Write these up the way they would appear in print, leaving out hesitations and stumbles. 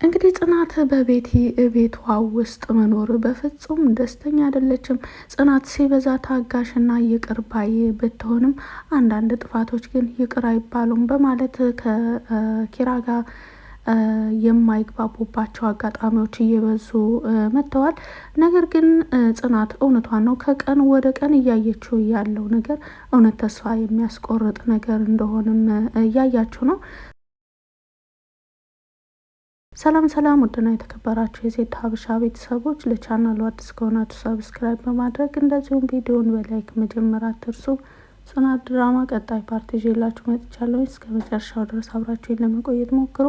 እንግዲህ ጽናት ቤቷ ውስጥ መኖር በፍጹም ደስተኛ አይደለችም። ጽናት ሲበዛ ታጋሽና ይቅር ባይ ብትሆንም አንዳንድ ጥፋቶች ግን ይቅር አይባሉም በማለት ከኪራ ጋር የማይግባቡባቸው አጋጣሚዎች እየበዙ መጥተዋል። ነገር ግን ጽናት እውነቷን ነው። ከቀን ወደ ቀን እያየችው ያለው ነገር እውነት ተስፋ የሚያስቆርጥ ነገር እንደሆነም እያያችሁ ነው። ሰላም ሰላም፣ ውድና የተከበራችሁ የዜድ ሀበሻ ቤተሰቦች ለቻናሉ አዲስ ከሆናችሁ ሰብስክራይብ በማድረግ እንደዚሁም ቪዲዮን በላይክ መጀመር አትርሱ። ጽናት ድራማ ቀጣይ ፓርት ይዤላችሁ መጥቻለሁ። እስከ መጨረሻው ድረስ አብራችሁን ለመቆየት ሞክሩ።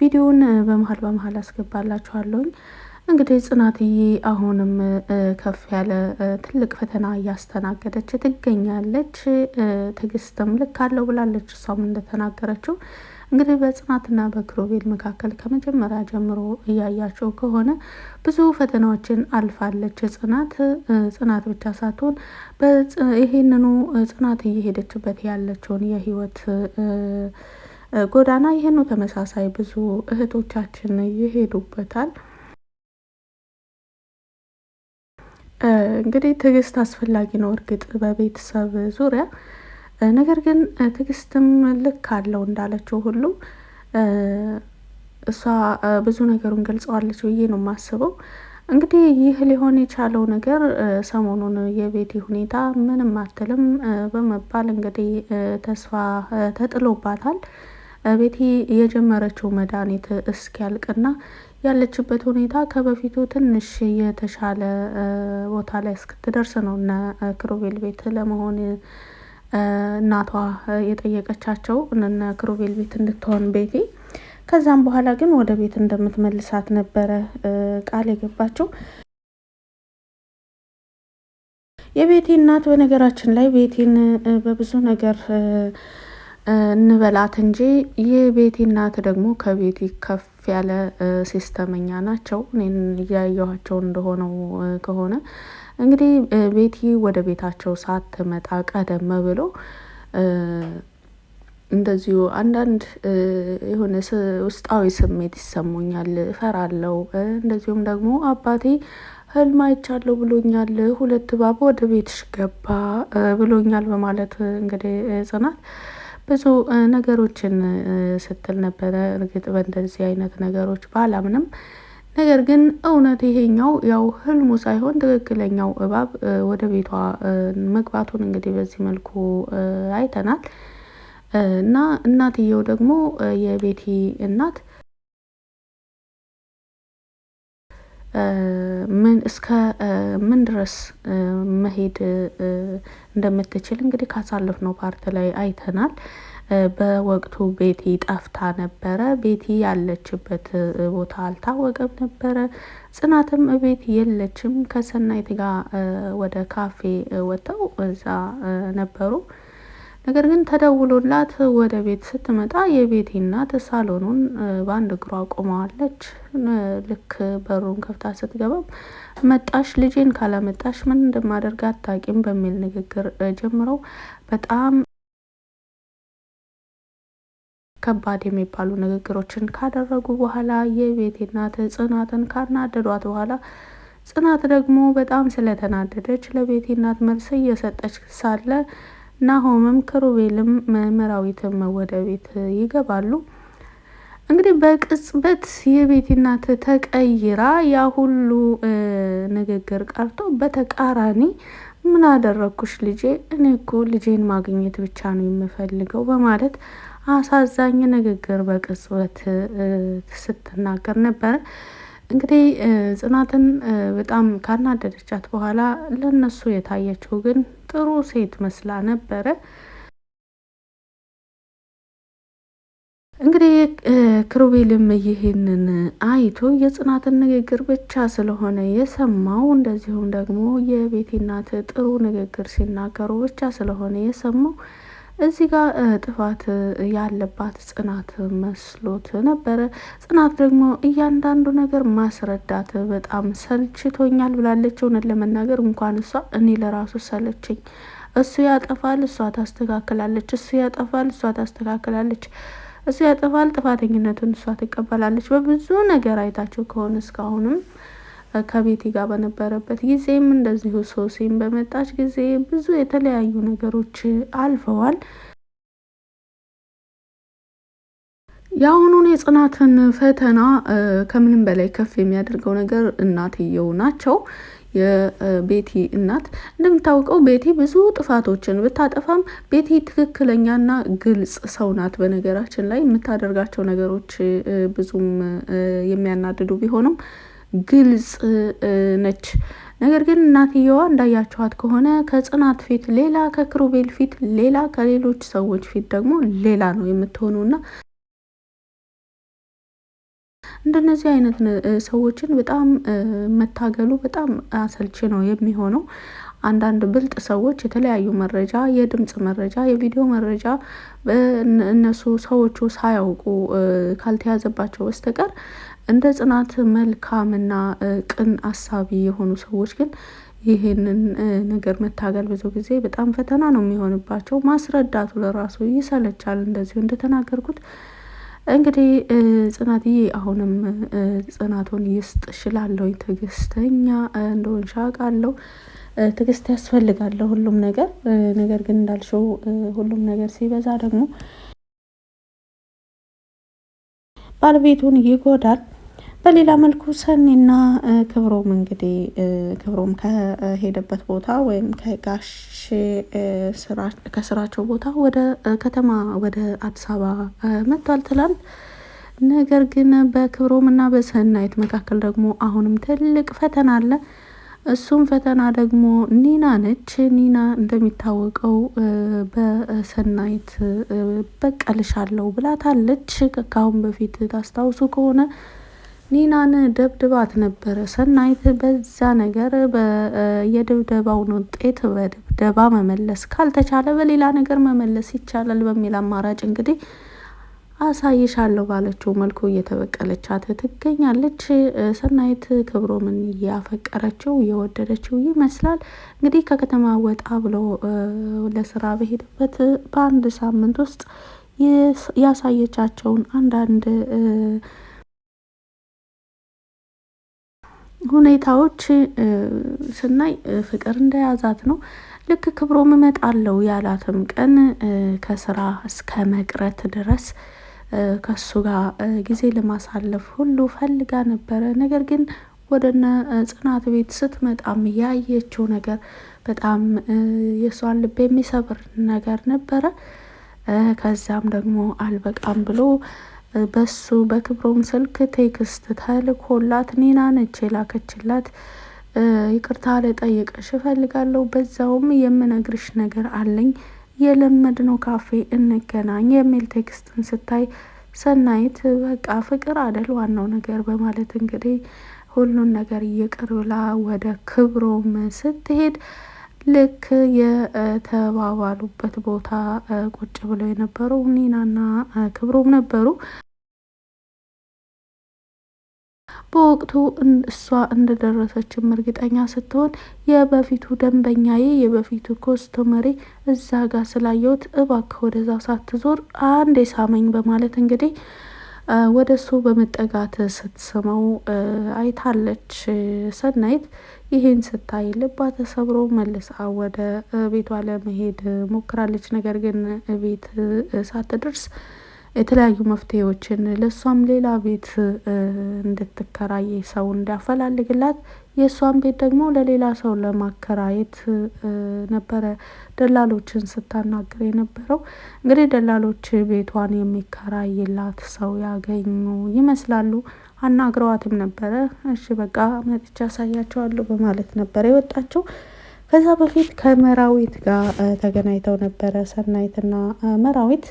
ቪዲዮን በመሀል አስገባላችኋለሁ። እንግዲህ ጽናትዬ አሁንም ከፍ ያለ ትልቅ ፈተና እያስተናገደች ትገኛለች። ትዕግስትም ልክ አለው ብላለች። እሷም እንደተናገረችው እንግዲህ በጽናትና በክሮቤል መካከል ከመጀመሪያ ጀምሮ እያያቸው ከሆነ ብዙ ፈተናዎችን አልፋለች። ጽናት ብቻ ሳትሆን ይሄንኑ ጽናት እየሄደችበት ያለችውን የህይወት ጎዳና ይሄኑ ተመሳሳይ ብዙ እህቶቻችን ይሄዱበታል። እንግዲህ ትዕግስት አስፈላጊ ነው እርግጥ በቤተሰብ ዙሪያ። ነገር ግን ትዕግስትም ልክ አለው እንዳለችው ሁሉ እሷ ብዙ ነገሩን ገልጸዋለች ብዬ ነው የማስበው። እንግዲህ ይህ ሊሆን የቻለው ነገር ሰሞኑን የቤቲ ሁኔታ ምንም አትልም በመባል እንግዲህ ተስፋ ተጥሎባታል። ቤቲ የጀመረችው መድኃኒት እስኪያልቅና ያለችበት ሁኔታ ከበፊቱ ትንሽ የተሻለ ቦታ ላይ እስክትደርስ ነው እነ ክሮቤል ቤት ለመሆን እናቷ የጠየቀቻቸው እነ ክሮቤል ቤት እንድትሆን ቤቲ። ከዛም በኋላ ግን ወደ ቤት እንደምትመልሳት ነበረ ቃል የገባቸው። የቤቲ እናት በነገራችን ላይ ቤቲን በብዙ ነገር እንበላት እንጂ የቤቲ እናት ደግሞ ከቤቲ ከፍ ያለ ሲስተመኛ ናቸው። እኔን እያየኋቸው እንደሆነው ከሆነ እንግዲህ ቤቲ ወደ ቤታቸው ሳትመጣ ቀደም ብሎ እንደዚሁ አንዳንድ የሆነ ውስጣዊ ስሜት ይሰሙኛል፣ እፈራለሁ። እንደዚሁም ደግሞ አባቴ ህልም አይቻለሁ ብሎኛል፣ 2 እባብ ወደ ቤትሽ ገባ ብሎኛል በማለት እንግዲህ ጽናት ብዙ ነገሮችን ስትል ነበረ። እርግጥ በእንደዚህ አይነት ነገሮች ባላምንም፣ ነገር ግን እውነት ይሄኛው ያው ህልሙ ሳይሆን ትክክለኛው እባብ ወደ ቤቷ መግባቱን እንግዲህ በዚህ መልኩ አይተናል። እና እናትየው ደግሞ የቤቲ እናት ምን ድረስ መሄድ እንደምትችል እንግዲህ ካሳለፍነው ፓርት ላይ አይተናል። በወቅቱ ቤቲ ጠፍታ ነበረ። ቤቲ ያለችበት ቦታ አልታወቀም ነበረ። ጽናትም ቤት የለችም። ከሰናይት ጋር ወደ ካፌ ወጥተው እዛ ነበሩ። ነገር ግን ተደውሎላት ወደ ቤት ስትመጣ የቤቲ እናት ሳሎኑን በአንድ እግሯ ቆመዋለች። ልክ በሩን ከፍታ ስትገባም መጣሽ፣ ልጄን ካላመጣሽ ምን እንደማደርግ አታውቂም በሚል ንግግር ጀምረው በጣም ከባድ የሚባሉ ንግግሮችን ካደረጉ በኋላ የቤቲ እናት ጽናትን ካናደዷት በኋላ ጽናት ደግሞ በጣም ስለተናደደች ለቤቲ እናት መልስ እየሰጠች ሳለ ናሆምም ክሩቤልም መራዊትም ወደ ቤት ይገባሉ። እንግዲህ በቅጽበት የቤቲ እናት ተቀይራ ያ ሁሉ ንግግር ቀርቶ በተቃራኒ ምን አደረኩሽ ልጄ? እኔ እኮ ልጄን ማግኘት ብቻ ነው የምፈልገው በማለት አሳዛኝ ንግግር በቅጽበት ስትናገር ነበረ። እንግዲህ ጽናትን በጣም ካናደደቻት በኋላ ለነሱ የታየችው ግን ጥሩ ሴት መስላ ነበረ። እንግዲህ ክሩቤልም ይህንን አይቶ የጽናትን ንግግር ብቻ ስለሆነ የሰማው፣ እንደዚሁም ደግሞ የቤቲ እናት ጥሩ ንግግር ሲናገሩ ብቻ ስለሆነ የሰማው እዚህ ጋር ጥፋት ያለባት ጽናት መስሎት ነበረ። ጽናት ደግሞ እያንዳንዱ ነገር ማስረዳት በጣም ሰልችቶኛል ብላለች። እውነት ለመናገር እንኳን እሷ እኔ ለራሱ ሰለችኝ። እሱ ያጠፋል፣ እሷ ታስተካክላለች፣ እሱ ያጠፋል፣ እሷ ታስተካክላለች። እሱ ያጠፋል፣ ጥፋተኝነቱን እሷ ትቀበላለች። በብዙ ነገር አይታችሁ ከሆነ እስካሁንም ከቤቲ ጋር በነበረበት ጊዜም እንደዚሁ ሶሲም በመጣች ጊዜ ብዙ የተለያዩ ነገሮች አልፈዋል። የአሁኑን የጽናትን ፈተና ከምንም በላይ ከፍ የሚያደርገው ነገር እናትየው ናቸው። የቤቲ እናት እንደምታውቀው ቤቲ ብዙ ጥፋቶችን ብታጠፋም ቤቲ ትክክለኛና ግልጽ ሰው ናት። በነገራችን ላይ የምታደርጋቸው ነገሮች ብዙም የሚያናድዱ ቢሆኑም ግልጽ ነች። ነገር ግን እናትየዋ እንዳያቸዋት ከሆነ ከጽናት ፊት ሌላ፣ ከክሩቤል ፊት ሌላ፣ ከሌሎች ሰዎች ፊት ደግሞ ሌላ ነው የምትሆኑና እንደነዚህ አይነት ሰዎችን በጣም መታገሉ በጣም አሰልቺ ነው የሚሆነው። አንዳንድ ብልጥ ሰዎች የተለያዩ መረጃ፣ የድምጽ መረጃ፣ የቪዲዮ መረጃ እነሱ ሰዎቹ ሳያውቁ ካልተያዘባቸው በስተቀር እንደ ጽናት መልካምና ቅን አሳቢ የሆኑ ሰዎች ግን ይሄንን ነገር መታገል ብዙ ጊዜ በጣም ፈተና ነው የሚሆንባቸው። ማስረዳቱ ለራሱ ይሰለቻል። እንደዚሁ እንደተናገርኩት እንግዲህ ጽናትዬ አሁንም ጽናቱን ይስጥ እላለሁ። ትዕግስተኛ እንደሆንሽ አውቃለሁ። ትዕግስት ያስፈልጋል ሁሉም ነገር። ነገር ግን እንዳልሽው ሁሉም ነገር ሲበዛ ደግሞ ባለቤቱን ይጎዳል። በሌላ መልኩ ሰኒና ክብሮም እንግዲህ ክብሮም ከሄደበት ቦታ ወይም ከጋሽ ከስራቸው ቦታ ወደ ከተማ ወደ አዲስ አበባ መጥቷል ትላንት። ነገር ግን በክብሮም እና በሰናይት መካከል ደግሞ አሁንም ትልቅ ፈተና አለ። እሱም ፈተና ደግሞ ኒና ነች። ኒና እንደሚታወቀው በሰናይት በቀልሻለሁ ብላታለች። ከአሁን በፊት ታስታውሱ ከሆነ ኒናን ደብድባት ነበረ። ሰናይት በዛ ነገር የድብደባውን ውጤት በድብደባ መመለስ ካልተቻለ በሌላ ነገር መመለስ ይቻላል በሚል አማራጭ እንግዲህ አሳይሻለሁ ባለችው መልኩ እየተበቀለቻት ትገኛለች። ሰናይት ክብሮምን እያፈቀረችው እየወደደችው ይመስላል። እንግዲህ ከከተማ ወጣ ብሎ ለስራ በሄደበት በአንድ ሳምንት ውስጥ ያሳየቻቸውን አንዳንድ ሁኔታዎች ስናይ ፍቅር እንደያዛት ነው። ልክ ክብሮም እመጣለሁ ያላትም ቀን ከስራ እስከ መቅረት ድረስ ከሱ ጋር ጊዜ ለማሳለፍ ሁሉ ፈልጋ ነበረ። ነገር ግን ወደነ ጽናት ቤት ስትመጣም ያየችው ነገር በጣም የሷን ልብ የሚሰብር ነገር ነበረ። ከዛም ደግሞ አልበቃም ብሎ በሱ በክብሮም ስልክ ቴክስት ተልኮላት ኒና ነች የላከችላት። ይቅርታ ልጠይቅሽ እፈልጋለሁ፣ በዛውም የምነግርሽ ነገር አለኝ፣ የለመድነው ካፌ እንገናኝ የሚል ቴክስትን ስታይ ሰናይት በቃ ፍቅር አደል ዋናው ነገር በማለት እንግዲህ ሁሉን ነገር ይቅር ብላ ወደ ክብሮም ስትሄድ ልክ የተባባሉበት ቦታ ቁጭ ብለው የነበሩ ኒናና ክብሮም ነበሩ። በወቅቱ እሷ እንደደረሰችም እርግጠኛ ስትሆን የበፊቱ ደንበኛዬ የበፊቱ ኮስተመሬ እዛ ጋር ስላየሁት እባክህ ወደዛ ሳትዞር አንዴ ሳመኝ በማለት እንግዲህ ወደ እሱ በመጠጋት ስትስመው አይታለች ሰናይት። ይህን ስታይ ልቧ ተሰብሮ መልሳ ወደ ቤቷ ለመሄድ ሞክራለች። ነገር ግን ቤት ሳትደርስ የተለያዩ መፍትሄዎችን ለእሷም ሌላ ቤት እንድትከራይ ሰው እንዲያፈላልግላት የእሷን ቤት ደግሞ ለሌላ ሰው ለማከራየት ነበረ ደላሎችን ስታናግር የነበረው። እንግዲህ ደላሎች ቤቷን የሚከራይላት ሰው ያገኙ ይመስላሉ። አናግረዋትም ነበረ። እሺ በቃ መጥቻ ያሳያቸዋለሁ በማለት ነበረ የወጣቸው። ከዛ በፊት ከመራዊት ጋር ተገናኝተው ነበረ ሰናይትና መራዊት።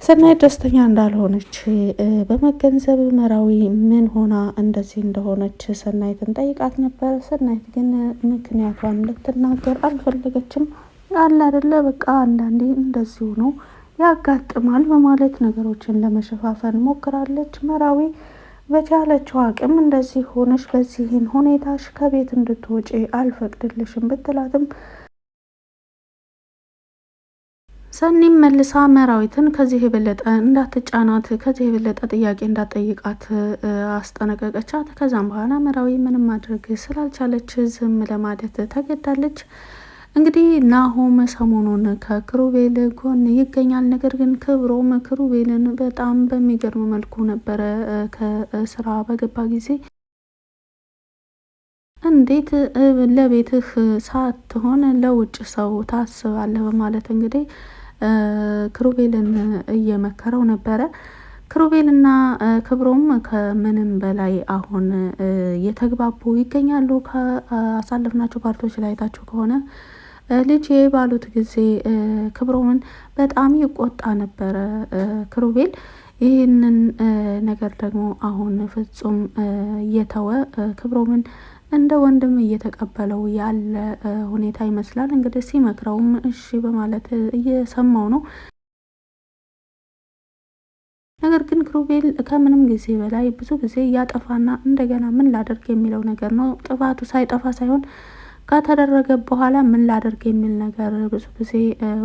ሰናይት ደስተኛ እንዳልሆነች በመገንዘብ መራዊ ምን ሆና እንደዚህ እንደሆነች ሰናይትን ጠይቃት ነበረ። ሰናይት ግን ምክንያቷን ልትናገር አልፈለገችም። አለ አይደለ በቃ አንዳንዴ እንደዚሁ ነው ያጋጥማል በማለት ነገሮችን ለመሸፋፈን ሞክራለች። መራዊ በቻለችው አቅም እንደዚህ ሆነሽ በዚህን ሁኔታሽ ከቤት እንድትወጪ አልፈቅድልሽም ብትላትም ሰኒም መልሳ መራዊትን ከዚህ የበለጠ እንዳትጫናት፣ ከዚህ የበለጠ ጥያቄ እንዳትጠይቃት አስጠነቀቀቻት። ከዛም በኋላ መራዊ ምንም ማድረግ ስላልቻለች ዝም ለማለት ተገዳለች። እንግዲህ ናሆም ሰሞኑን ከክሩቤል ጎን ይገኛል። ነገር ግን ክብሮም ክሩቤልን በጣም በሚገርም መልኩ ነበረ ከስራ በገባ ጊዜ እንዴት ለቤትህ ሳትሆን ለውጭ ሰው ታስባለህ በማለት እንግዲህ ክሩቤልን እየመከረው ነበረ። ክሩቤልና ክብሮም ከምንም በላይ አሁን እየተግባቡ ይገኛሉ። ከአሳለፍናቸው ፓርቶች ላይ አይታችሁ ከሆነ ልጅ ባሉት ጊዜ ክብሮምን በጣም ይቆጣ ነበረ ክሩቤል። ይህንን ነገር ደግሞ አሁን ፍጹም እየተወ ክብሮምን እንደ ወንድም እየተቀበለው ያለ ሁኔታ ይመስላል። እንግዲህ ሲመክረውም እሺ በማለት እየሰማው ነው። ነገር ግን ክሩቤል ከምንም ጊዜ በላይ ብዙ ጊዜ እያጠፋና እንደገና ምን ላደርግ የሚለው ነገር ነው። ጥፋቱ ሳይጠፋ ሳይሆን ከተደረገ በኋላ ምን ላደርግ የሚል ነገር ብዙ ጊዜ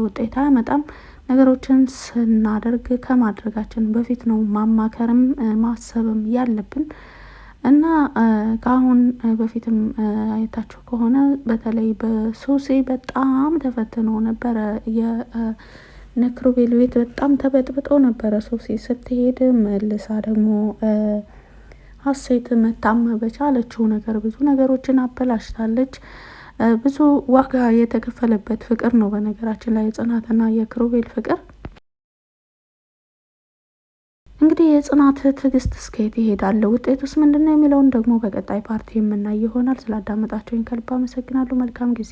ውጤት አያመጣም። ነገሮችን ስናደርግ ከማድረጋችን በፊት ነው ማማከርም ማሰብም ያለብን እና ከአሁን በፊትም አይታችሁ ከሆነ በተለይ በሶሲ በጣም ተፈትኖ ነበረ። የክሩቤል ቤት በጣም ተበጥብጦ ነበረ። ሶሲ ስትሄድ መልሳ ደግሞ ሀሴት መታም በቻለችው ነገር ብዙ ነገሮችን አበላሽታለች። ብዙ ዋጋ የተከፈለበት ፍቅር ነው በነገራችን ላይ የጽናትና የክሩቤል ፍቅር። እንግዲህ የጽናት ትዕግስት እስከየት ይሄዳል፣ ውጤቱስ ምንድነው የሚለውን ደግሞ በቀጣይ ፓርቲ የምናይ ይሆናል። ስላዳመጣችሁኝ ከልብ አመሰግናለሁ። መልካም ጊዜ